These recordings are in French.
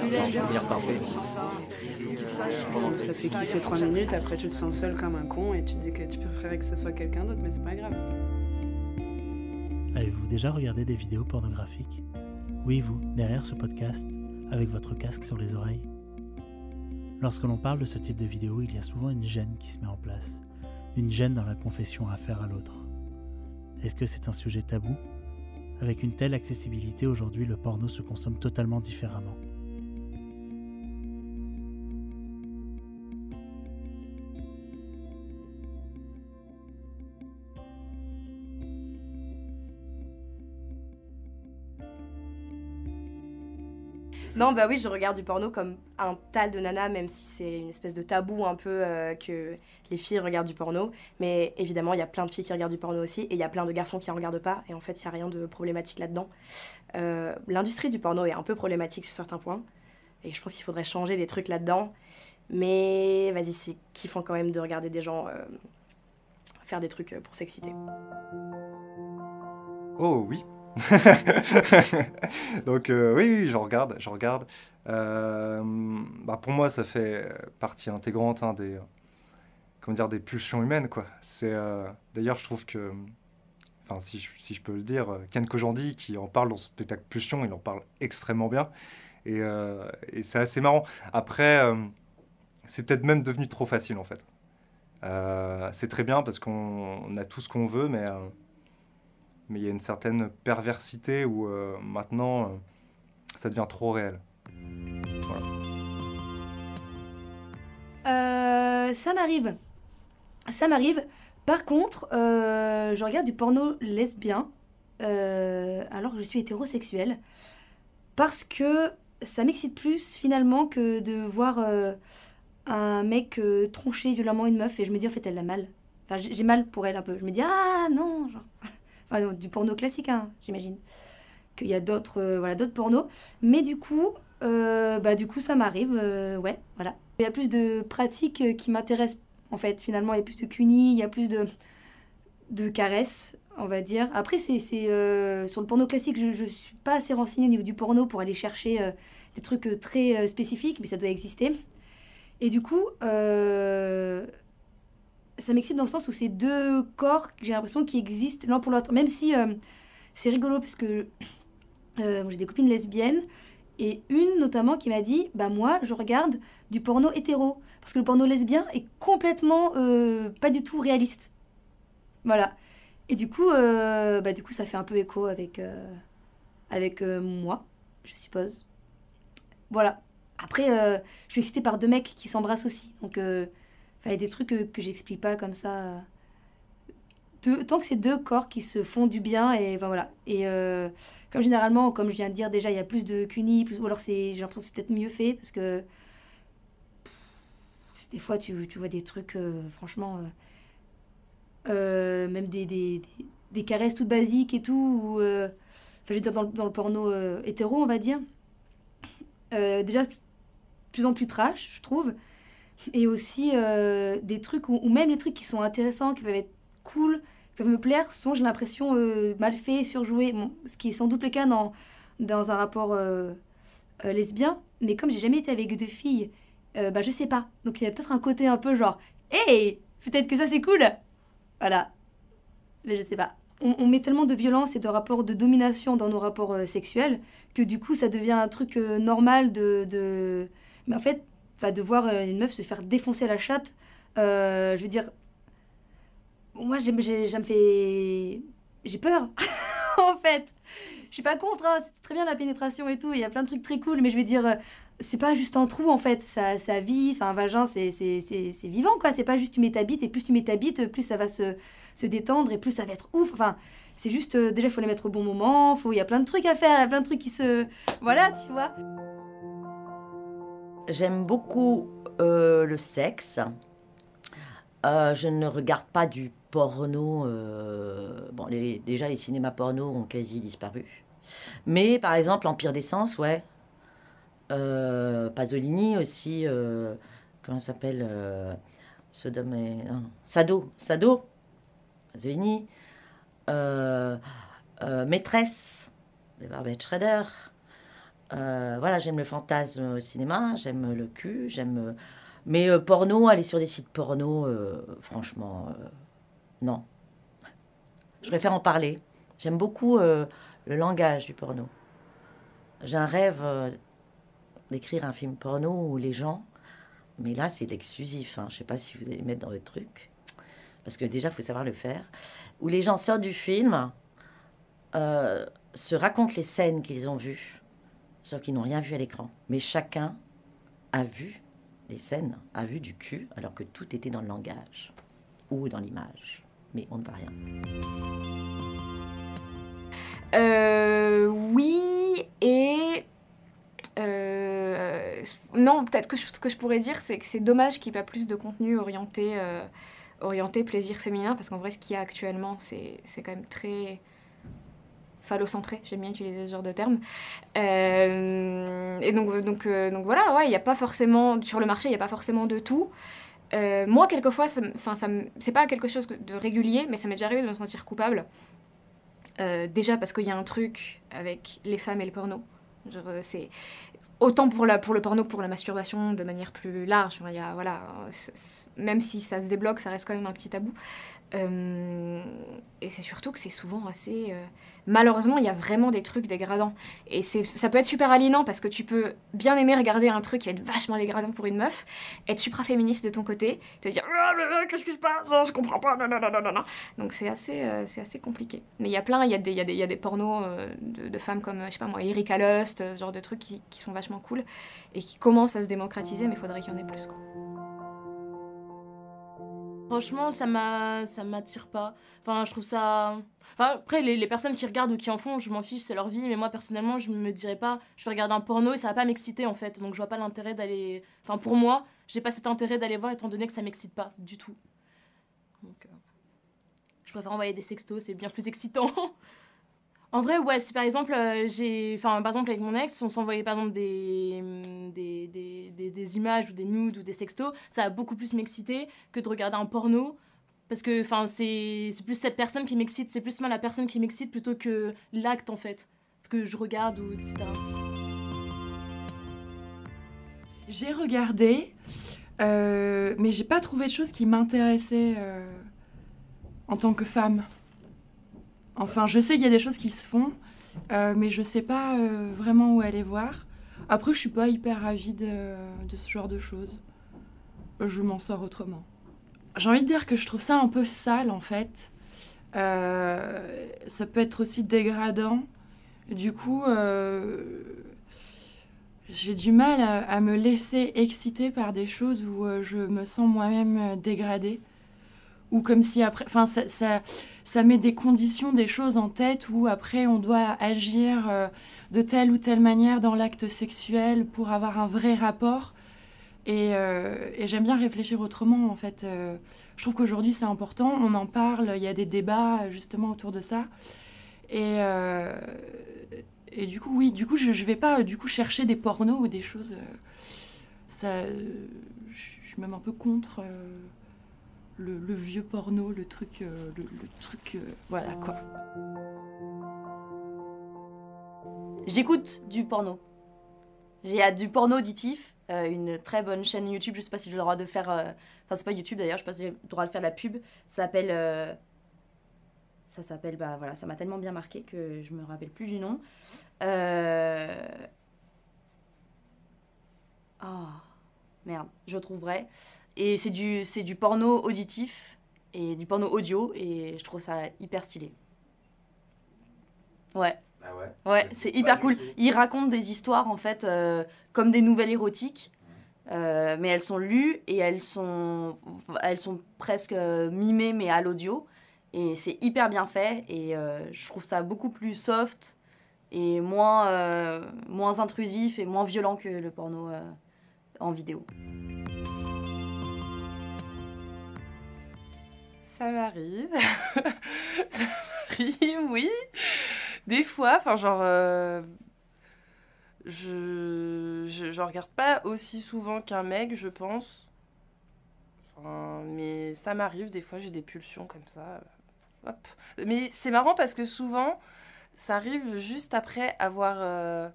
un souvenir parfait. Ça fait kiffer 3 minutes, après tu te sens seul comme un con et tu te dis que tu préférerais que ce soit quelqu'un d'autre, mais c'est pas grave. Avez-vous déjà regardé des vidéos pornographiques? Oui, vous, derrière ce podcast, avec votre casque sur les oreilles. Lorsque l'on parle de ce type de vidéo, il y a souvent une gêne qui se met en place. Une gêne dans la confession à faire à l'autre. Est-ce que c'est un sujet tabou? Avec une telle accessibilité, aujourd'hui, le porno se consomme totalement différemment. Non, bah oui, je regarde du porno comme un tas de nanas, même si c'est une espèce de tabou un peu que les filles regardent du porno. Mais évidemment, il y a plein de filles qui regardent du porno aussi, et il y a plein de garçons qui en regardent pas, et en fait, il n'y a rien de problématique là-dedans. L'industrie du porno est un peu problématique sur certains points, et je pense qu'il faudrait changer des trucs là-dedans. Mais vas-y, c'est kiffant quand même de regarder des gens faire des trucs pour s'exciter. Oh oui. Donc oui, j'en regarde. Pour moi, ça fait partie intégrante des pulsions humaines, quoi. D'ailleurs, je trouve que, si je peux le dire, Ken Kojandi, qui en parle dans son spectacle Pulsion, il en parle extrêmement bien. Et c'est assez marrant. Après, c'est peut-être même devenu trop facile, en fait. C'est très bien parce qu'on a tout ce qu'on veut, mais il y a une certaine perversité où maintenant, ça devient trop réel. Voilà. Ça m'arrive. Par contre, je regarde du porno lesbien alors que je suis hétérosexuelle. Parce que ça m'excite plus finalement que de voir un mec troncher violemment une meuf et je me dis en fait elle l'a mal. Enfin j'ai mal pour elle un peu. Je me dis ah non, genre... Enfin, non, du porno classique, hein, j'imagine. Qu'il y a d'autres pornos. Mais du coup, ça m'arrive, ouais, voilà. Il y a plus de pratiques qui m'intéressent, en fait. Finalement, il y a plus de cunis, il y a plus de caresses, on va dire. Après, sur le porno classique, je ne suis pas assez renseignée au niveau du porno pour aller chercher des trucs très spécifiques, mais ça doit exister. Et du coup... ça m'excite dans le sens où c'est deux corps, j'ai l'impression, qui existent l'un pour l'autre. Même si c'est rigolo, parce que j'ai des copines lesbiennes, et une notamment qui m'a dit, moi, je regarde du porno hétéro. Parce que le porno lesbien est complètement pas du tout réaliste. Voilà. Et du coup, ça fait un peu écho avec moi, je suppose. Voilà. Après, je suis excitée par deux mecs qui s'embrassent aussi. Donc... il y a des trucs que j'explique pas comme ça. Tant que c'est deux corps qui se font du bien, et voilà. Et comme généralement, comme je viens de dire déjà, il y a plus de cunis, ou alors j'ai l'impression que c'est peut-être mieux fait, parce que des fois tu vois des trucs, franchement, même des caresses toutes basiques et tout, je veux dire dans le porno hétéro, on va dire. Déjà, de plus en plus trash, je trouve. Et aussi des trucs, ou même les trucs qui sont intéressants, qui peuvent être cool, qui peuvent me plaire, sont, j'ai l'impression, mal faits, surjoués. Bon, ce qui est sans doute le cas dans un rapport lesbien. Mais comme j'ai jamais été avec deux filles, je sais pas. Donc il y a peut-être un côté un peu genre « Hey, peut-être que ça c'est cool !» Voilà. Mais je sais pas. On met tellement de violence et de rapports de domination dans nos rapports sexuels que du coup ça devient un truc normal de... Mais en fait... de voir une meuf se faire défoncer la chatte, je veux dire, moi, ça me fait... J'ai peur, en fait. Je suis pas contre, hein, c'est très bien la pénétration et tout, il y a plein de trucs très cool, mais je veux dire, c'est pas juste un trou, en fait, ça vit, un vagin, c'est vivant, quoi, c'est pas juste tu mets ta bite, et plus tu mets ta bite, plus ça va se détendre, et plus ça va être ouf, c'est juste, déjà, il faut les mettre au bon moment, il y a plein de trucs à faire, il y a plein de trucs qui se... Voilà, tu vois. J'aime beaucoup le sexe. Je ne regarde pas du porno. Déjà, les cinémas porno ont quasi disparu. Mais par exemple, Empire des Sens, ouais. Pasolini aussi. Comment ça s'appelle Sodome et... Sado. Pasolini. Maîtresse de Barbet Schroeder. Voilà, j'aime le fantasme au cinéma, j'aime le cul, j'aime... Mais porno, aller sur des sites porno, franchement, non. Je préfère en parler. J'aime beaucoup le langage du porno. J'ai un rêve d'écrire un film porno où les gens... Mais là, c'est l'exclusif. Hein. Je ne sais pas si vous allez le mettre dans votre truc. Parce que déjà, il faut savoir le faire. Où les gens sortent du film, se racontent les scènes qu'ils ont vues, sauf qu'ils n'ont rien vu à l'écran. Mais chacun a vu les scènes, a vu du cul, alors que tout était dans le langage ou dans l'image. Mais on ne voit rien. Oui, et... non, peut-être que ce que je pourrais dire, c'est que c'est dommage qu'il n'y ait pas plus de contenu orienté plaisir féminin, parce qu'en vrai, ce qu'il y a actuellement, c'est quand même très phallocentré, j'aime bien utiliser ce genre de terme. Et donc voilà, ouais, il n'y a pas forcément, sur le marché, il n'y a pas forcément de tout. Moi, quelquefois, c'est pas quelque chose de régulier, mais ça m'est déjà arrivé de me sentir coupable. Déjà parce qu'il y a un truc avec les femmes et le porno. Genre, c'est autant pour le porno que pour la masturbation de manière plus large. Il y a, voilà, même si ça se débloque, ça reste quand même un petit tabou. Et c'est surtout que c'est souvent assez... Malheureusement, il y a vraiment des trucs dégradants. Et ça peut être super aliénant parce que tu peux bien aimer regarder un truc qui va être vachement dégradant pour une meuf, être supra-féministe de ton côté, te dire « Qu'est-ce qui se passe ? Je comprends pas, non. » Donc c'est assez compliqué. Mais il y a des pornos de femmes comme, je sais pas moi, Erika Lust, ce genre de trucs qui sont vachement cool et qui commencent à se démocratiser, mais il faudrait qu'il y en ait plus, quoi. Franchement, ça m'attire pas. Enfin, je trouve ça... Enfin, après, les personnes qui regardent ou qui en font, je m'en fiche, c'est leur vie. Mais moi, personnellement, je me dirais pas, je vais regarder un porno et ça va pas m'exciter, en fait. Donc, je vois pas l'intérêt d'aller... Enfin, pour moi, j'ai pas cet intérêt d'aller voir, étant donné que ça m'excite pas du tout. Donc, je préfère envoyer des sextos, c'est bien plus excitant. En vrai, ouais, si par exemple, par exemple, avec mon ex, on s'envoyait par exemple des images ou des nudes ou des sextos, ça va beaucoup plus m'exciter que de regarder un porno. Parce que c'est plus cette personne qui m'excite, c'est plus moi la personne qui m'excite plutôt que l'acte en fait, que je regarde ou etc. J'ai regardé, mais j'ai pas trouvé de choses qui m'intéressaient en tant que femme. Enfin, je sais qu'il y a des choses qui se font, mais je sais pas vraiment où aller voir. Après, je suis pas hyper avide de ce genre de choses. Je m'en sors autrement. J'ai envie de dire que je trouve ça un peu sale, en fait. Ça peut être aussi dégradant. Du coup, j'ai du mal à me laisser exciter par des choses où je me sens moi-même dégradée. Ou comme si après... Enfin, ça met des conditions, des choses en tête où après on doit agir de telle ou telle manière dans l'acte sexuel pour avoir un vrai rapport. Et j'aime bien réfléchir autrement, en fait. Je trouve qu'aujourd'hui, c'est important. On en parle, il y a des débats, justement, autour de ça. Et du coup, oui, du coup, je vais pas chercher des pornos ou des choses... je suis même un peu contre... Le vieux porno, le truc, voilà quoi. J'écoute du porno. J'ai du porno auditif, une très bonne chaîne YouTube, je sais pas si j'ai le droit de faire... Enfin, c'est pas YouTube d'ailleurs, je sais pas si j'ai le droit de faire de la pub. Ça s'appelle, bah voilà, ça m'a tellement bien marqué que je me rappelle plus du nom. Oh, merde, je trouverai. Et c'est du porno auditif et du porno audio et je trouve ça hyper stylé. Ouais. Ah ouais. Ouais, c'est hyper cool. Ils racontent des histoires en fait comme des nouvelles érotiques, mais elles sont lues et elles sont presque mimées mais à l'audio et c'est hyper bien fait et je trouve ça beaucoup plus soft et moins intrusif et moins violent que le porno en vidéo. Ça m'arrive. Ça m'arrive, oui. Des fois, enfin genre... je regarde pas aussi souvent qu'un mec, je pense. Enfin, mais ça m'arrive, des fois j'ai des pulsions comme ça. Hop. Mais c'est marrant parce que souvent, ça arrive juste après avoir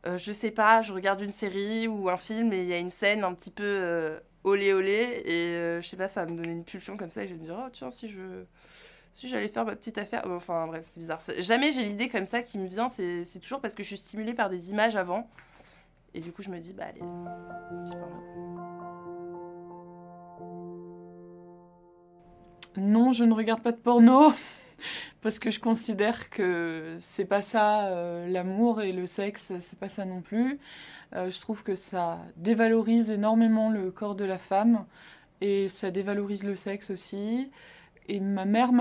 je sais pas, je regarde une série ou un film et il y a une scène un petit peu olé olé et je sais pas, ça va me donner une pulsion comme ça et je vais me dire oh tiens si j'allais faire ma petite affaire. Enfin bref, c'est bizarre. Jamais j'ai l'idée comme ça qui me vient, c'est toujours parce que je suis stimulée par des images avant et du coup je me dis bah allez, petit porno. Non, je ne regarde pas de porno parce que je considère que c'est pas ça l'amour et le sexe, c'est pas ça non plus. Je trouve que ça dévalorise énormément le corps de la femme et ça dévalorise le sexe aussi. Et ma mère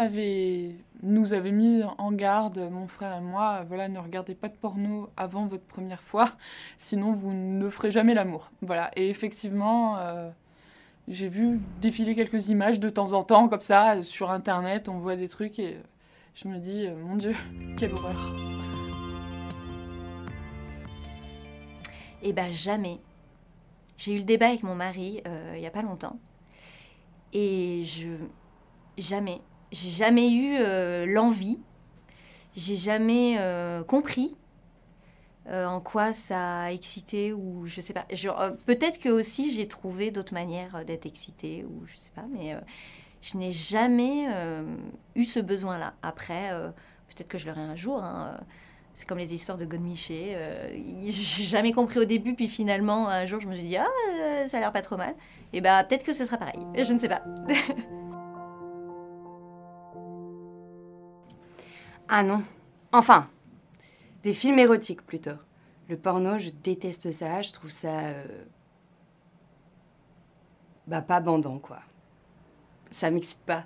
nous avait mis en garde, mon frère et moi, voilà, ne regardez pas de porno avant votre première fois, sinon vous ne ferez jamais l'amour. Voilà. Et effectivement, j'ai vu défiler quelques images de temps en temps, comme ça, sur Internet, on voit des trucs et je me dis, mon Dieu, quelle horreur. Eh ben jamais. J'ai eu le débat avec mon mari il y a pas longtemps. Et jamais. J'ai jamais eu l'envie. J'ai jamais compris en quoi ça a excité ou je sais pas. Peut-être que aussi j'ai trouvé d'autres manières d'être excitée ou je sais pas, mais je n'ai jamais eu ce besoin-là. Après, peut-être que je l'aurai un jour. Hein. C'est comme les histoires de Godemiché. J'ai jamais compris au début, puis finalement, un jour, je me suis dit ah, ça a l'air pas trop mal. Et bah peut-être que ce sera pareil. Je ne sais pas. Ah non. Enfin, des films érotiques plutôt. Le porno, je déteste ça. Je trouve ça... pas bandant, quoi. Ça m'excite pas.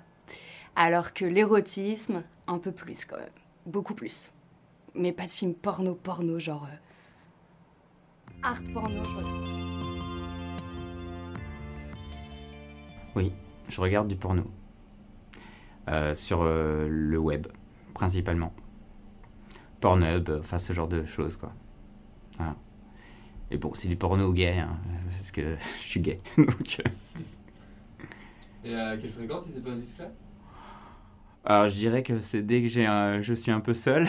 Alors que l'érotisme, un peu plus quand même. Beaucoup plus. Mais pas de film porno, genre... art porno, je regarde. Oui, je regarde du porno. Sur le web, principalement. Pornhub, enfin ce genre de choses, quoi. Voilà. Et bon, c'est du porno gay, hein, parce que je suis gay, donc... Et à quelle fréquence, si c'est pas indiscret? Alors, je dirais que c'est dès que je suis un peu seul,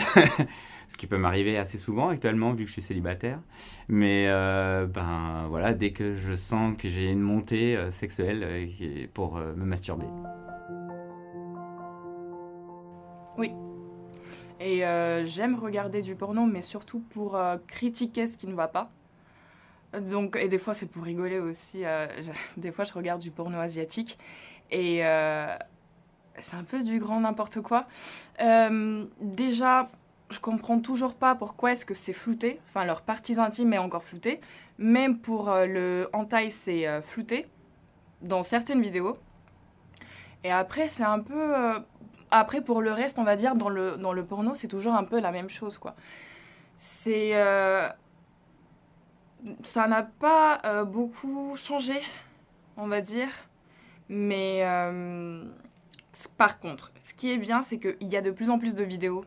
ce qui peut m'arriver assez souvent actuellement, vu que je suis célibataire. Mais voilà, dès que je sens que j'ai une montée sexuelle pour me masturber. Oui. Et j'aime regarder du porno, mais surtout pour critiquer ce qui ne va pas. Donc, et des fois, c'est pour rigoler aussi. Des fois, je regarde du porno asiatique. Et c'est un peu du grand n'importe quoi. Déjà, je comprends toujours pas pourquoi est-ce que c'est flouté. Enfin, leurs parties intimes est encore floutée. Même pour le hentai, c'est flouté. Dans certaines vidéos. Et après, c'est un peu... Après, pour le reste, on va dire, dans le porno, c'est toujours un peu la même chose, quoi. C'est... ça n'a pas beaucoup changé, on va dire. Mais par contre, ce qui est bien, c'est qu'il y a de plus en plus de vidéos.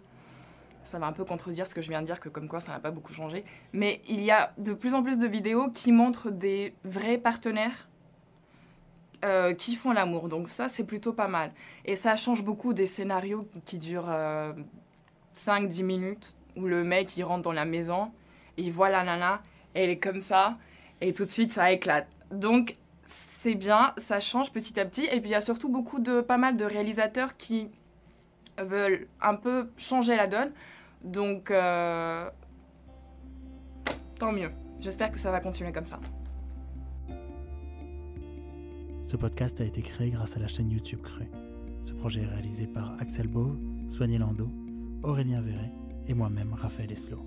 Ça va un peu contredire ce que je viens de dire, que comme quoi ça n'a pas beaucoup changé. Mais il y a de plus en plus de vidéos qui montrent des vrais partenaires qui font l'amour. Donc ça, c'est plutôt pas mal. Et ça change beaucoup des scénarios qui durent 5-10 minutes, où le mec, il rentre dans la maison, et il voit la nana, et elle est comme ça, et tout de suite, ça éclate. Donc, c'est bien, ça change petit à petit. Et puis, il y a surtout pas mal de réalisateurs qui veulent un peu changer la donne. Donc, tant mieux. J'espère que ça va continuer comme ça. Ce podcast a été créé grâce à la chaîne YouTube Cru. Ce projet est réalisé par Axel Bove, Soigné Lando, Aurélien Verret et moi-même, Raphaël Eslo.